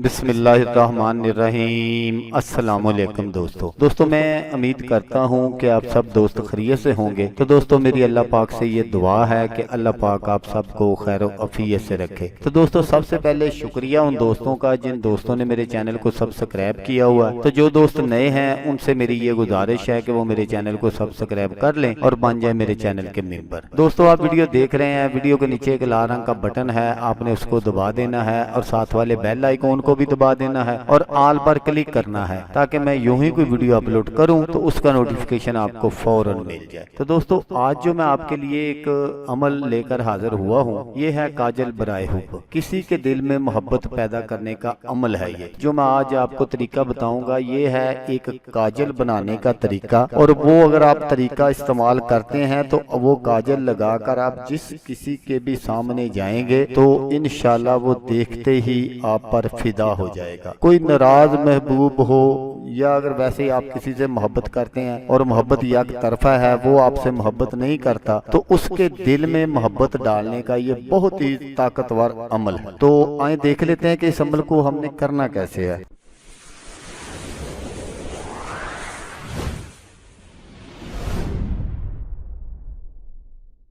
بسم اللہ الرحمن الرحیم۔ السلام علیکم دوستو میں امید کرتا ہوں کہ آپ سب دوست خیریت سے ہوں گے۔ تو دوستو میری اللہ پاک سے یہ دعا ہے کہ اللہ پاک آپ سب کو خیر و عافیت سے رکھے۔ تو دوستو سب سے پہلے شکریہ ان دوستوں کا جن دوستوں نے میرے چینل کو سبسکرائب کیا ہوا ہے۔ تو جو دوست نئے ہیں ان سے میری یہ گزارش ہے کہ وہ میرے چینل کو سبسکرائب کر لیں اور بن جائیں میرے چینل کے ممبر۔ دوستو آپ ویڈیو دیکھ رہے ہیں، ویڈیو کے نیچے ایک لال رنگ کا بٹن ہے، آپ نے اس کو دبا دینا ہے اور ساتھ والے بیل آئیکن کو بھی دبا دینا ہے اور آل پر کلک کرنا ہے تاکہ میں یوں ہی کوئی ویڈیو اپلوڈ کروں تو اس کا نوٹیفیکیشن آپ کو فوراً مل جائے۔ تو دوستو آج جو میں آپ کے لیے ایک عمل لے کر حاضر ہوا ہوں، یہ ہے کاجل برائے حب، کسی کے دل میں محبت پیدا کرنے کا عمل ہے۔ یہ جو میں آج آپ کو طریقہ بتاؤں گا یہ ہے ایک کاجل بنانے کا طریقہ، اور وہ اگر آپ طریقہ استعمال کرتے ہیں تو وہ کاجل لگا کر آپ جس کسی کے بھی سامنے جائیں گے تو انشاءاللہ وہ دیکھتے ہی آپ پر فدا ہو جائے گا۔ کوئی ناراض محبوب ہو یا اگر ویسے ہی آپ کسی سے محبت کرتے ہیں اور محبت یک طرفہ ہے، وہ آپ سے محبت نہیں کرتا، تو اس کے دل میں محبت ڈالنے کا یہ بہت ہی طاقتور عمل ہے۔ تو آئیں دیکھ لیتے ہیں کہ اس عمل کو ہم نے کرنا کیسے ہے۔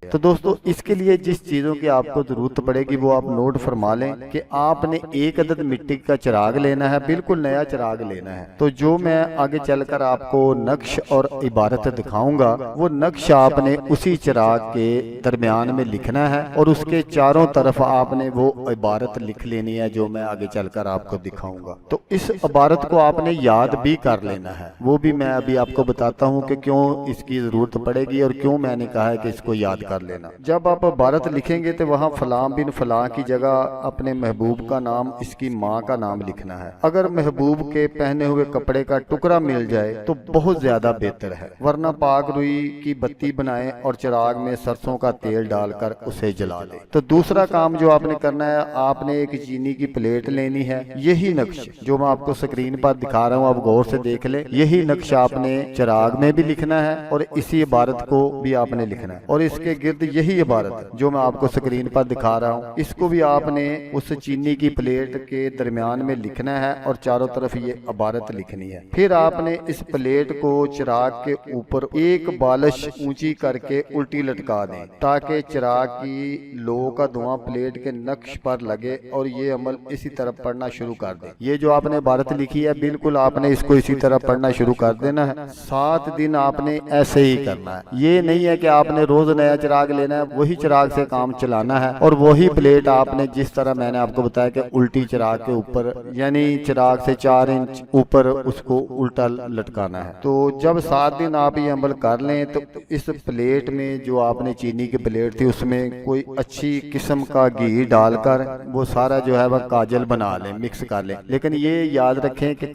تو دوستو اس کے لیے جس چیزوں کی آپ کو ضرورت پڑے گی وہ آپ نوٹ فرما لیں کہ آپ نے ایک عدد مٹی کا چراغ لینا ہے، بالکل نیا چراغ لینا ہے۔ تو جو میں آگے چل کر آپ کو نقش اور عبارت دکھاؤں گا وہ نقش آپ نے اسی چراغ کے درمیان میں لکھنا ہے اور اس کے چاروں طرف آپ نے وہ عبارت لکھ لینی ہے جو میں آگے چل کر آپ کو دکھاؤں گا۔ تو اس عبارت کو آپ نے یاد بھی کر لینا ہے، وہ بھی میں ابھی آپ کو بتاتا ہوں کہ کیوں اس کی ضرورت پڑے گی اور کیوں میں نے کہا ہے کہ اس کو یاد کر لینا۔ جب آپ عبارت لکھیں گے تو وہاں فلاں بن فلاں کی جگہ اپنے محبوب کا نام، اس کی ماں کا نام لکھنا ہے۔ اگر محبوب کے پہنے ہوئے کپڑے کا ٹکڑا مل جائے تو بہت زیادہ بہتر ہے، ورنہ پاک روئی کی بتی بنائیں اور چراغ میں سرسوں کا تیل ڈال کر اسے جلا دیں۔ تو دوسرا کام جو آپ نے کرنا ہے، آپ نے ایک چینی کی پلیٹ لینی ہے۔ یہی نقش جو میں آپ کو سکرین پر دکھا رہا ہوں آپ غور سے دیکھ لیں، یہی نقش آپ نے چراغ میں بھی لکھنا ہے اور اسی عبارت کو بھی آپ نے لکھنا ہے، اور اس کے گرد یہی عبارت جو میں آپ کو سکرین پر دکھا رہا ہوں اس کو بھی آپ نے اس چینی کی پلیٹ کے درمیان میں لکھنا ہے اور چاروں طرف یہ عبارت لکھنی ہے۔ پھر آپ نے اس پلیٹ کو چراغ کے اوپر ایک بالش اونچی کر کے الٹی لٹکا دیں تاکہ چراغ کی لو کا دھواں پلیٹ کے نقش پر لگے، اور یہ عمل اسی طرح پڑھنا شروع کر دیں۔ یہ جو آپ نے عبارت لکھی ہے بالکل آپ نے اس کو اسی طرح پڑھنا شروع کر دینا ہے۔ 7 دن آپ نے ایسے ہی کرنا ہے۔ یہ نہیں ہے کہ آپ نے روز نیا چراغ لینا ہے، وہی چراغ سے کام چلانا ہے اور وہی پلیٹ آپ نے جس طرح میں نے آپ کو بتایا کہ الٹی چراغ کے اوپر، یعنی چراغ سے 4 انچ اوپر اس کو الٹا لٹکانا ہے۔ تو جب 7 دن آپ یہ عمل کر لیں تو اس پلیٹ میں جو آپ نے چینی کی پلیٹ تھی اس میں کوئی اچھی قسم کا گھی ڈال کر وہ سارا جو ہے وہ کاجل بنا لیں، مکس کر لیں۔ لیکن یہ یاد رکھیں کہ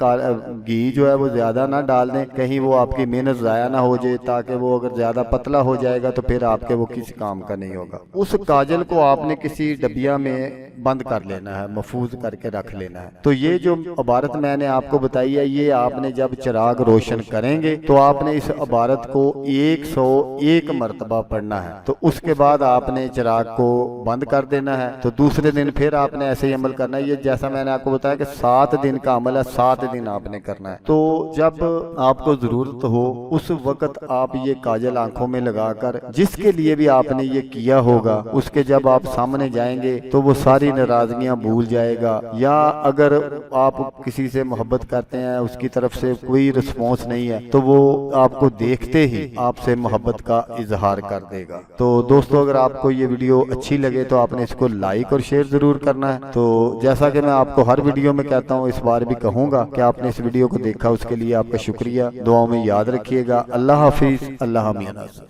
گھی جو ہے وہ زیادہ نہ ڈال دیں، کہیں وہ آپ کی محنت ضائع نہ ہو جائے، تاکہ وہ اگر زیادہ پتلا ہو جائے گا تو پھر آپ کے وہ کسی کام کا نہیں ہوگا۔ اس کاجل کو آپ نے کسی ڈبیا میں بند کر لینا ہے، محفوظ کر کے رکھ لینا ہے۔ تو یہ جو عبارت میں نے آپ کو بتائی ہے یہ آپ نے جب چراغ روشن کریں گے تو آپ نے اس عبارت کو 101 مرتبہ پڑھنا ہے۔ تو اس کے بعد آپ نے چراغ کو بند کر دینا ہے۔ تو دوسرے دن پھر آپ نے ایسے ہی عمل کرنا ہے۔ یہ جیسا میں نے آپ کو بتایا کہ 7 دن کا عمل ہے، 7 دن آپ نے کرنا ہے۔ تو جب آپ کو ضرورت ہو اس وقت آپ یہ کاجل آنکھوں میں لگا کر جس کے لیے بھی آپ نے یہ کیا ہوگا اس کے جب آپ سامنے جائیں گے تو وہ ساری ناراضگیاں بھول جائے گا، یا اگر آپ کسی سے محبت کرتے ہیں اس کی طرف سے کوئی رسپانس نہیں ہے تو وہ آپ کو دیکھتے ہی آپ سے محبت کا اظہار کر دے گا۔ تو دوستو اگر آپ کو یہ ویڈیو اچھی لگے تو آپ نے اس کو لائک اور شیئر ضرور کرنا ہے۔ تو جیسا کہ میں آپ کو ہر ویڈیو میں کہتا ہوں اس بار بھی کہوں گا کہ آپ نے اس ویڈیو کو دیکھا، اس کے لیے آپ کا شکریہ، دعاؤں میں یاد رکھیے گا۔ اللہ حافظ، اللہ حافظ۔